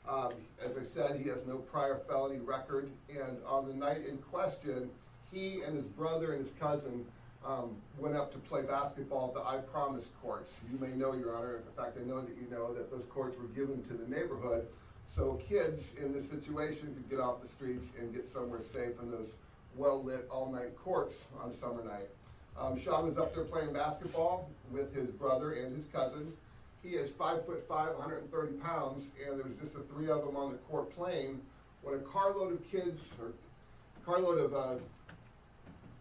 As I said, he has no prior felony record, and on the night in question, he and his brother and his cousin went up to play basketball at the I Promise courts. You may know, Your Honor, in fact, I know that you know that those courts were given to the neighborhood, so kids in this situation could get off the streets and get somewhere safe in those well-lit all-night courts on a summer night. Sean was up there playing basketball with his brother and his cousin. He is 5'5", 130 pounds, and there was just the three of them on the court playing when a carload of kids, or carload of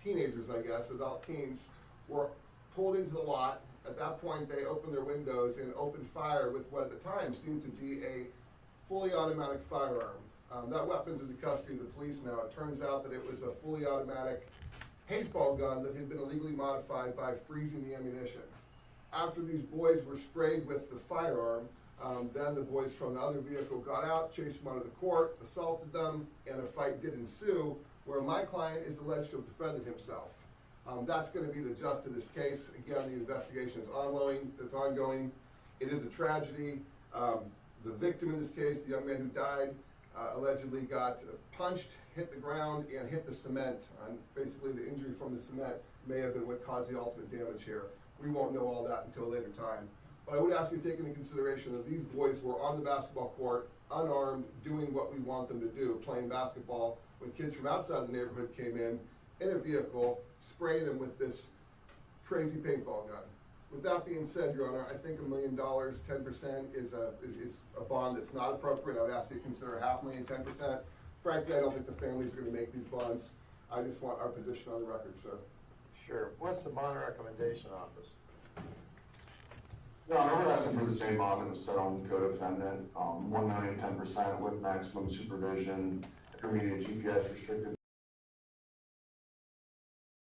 teenagers, I guess, adult teens, were pulled into the lot. At that point, they opened their windows and opened fire with what at the time seemed to be a fully automatic firearm. That weapon's in the custody of the police now. It turns out that it was a fully automatic paintball gun that had been illegally modified by freezing the ammunition. After these boys were sprayed with the firearm, then the boys from the other vehicle got out, chased them out of the court, assaulted them, and a fight did ensue, where my client is alleged to have defended himself. That's going to be the gist of this case. Again, the investigation is ongoing. It's ongoing. It is a tragedy. The victim in this case, the young man who died, allegedly got punched, hit the ground, and hit the cement. And basically, the injury from the cement may have been what caused the ultimate damage here. We won't know all that until a later time. But I would ask you to take into consideration that these boys were on the basketball court, unarmed, doing what we want them to do, playing basketball, when kids from outside the neighborhood came in a vehicle, spraying them with this crazy paintball gun. With that being said, Your Honor, I think $1 million, 10% is a bond that's not appropriate. I would ask you to consider $500,000, 10%. Frankly, I don't think the families are going to make these bonds. I just want our position on the record, sir. Sure. What's the bond recommendation office? Your Honor, we're asking for the same bond that was set on co-defendant, $1 million, 10% with maximum supervision, intermediate GPS restricted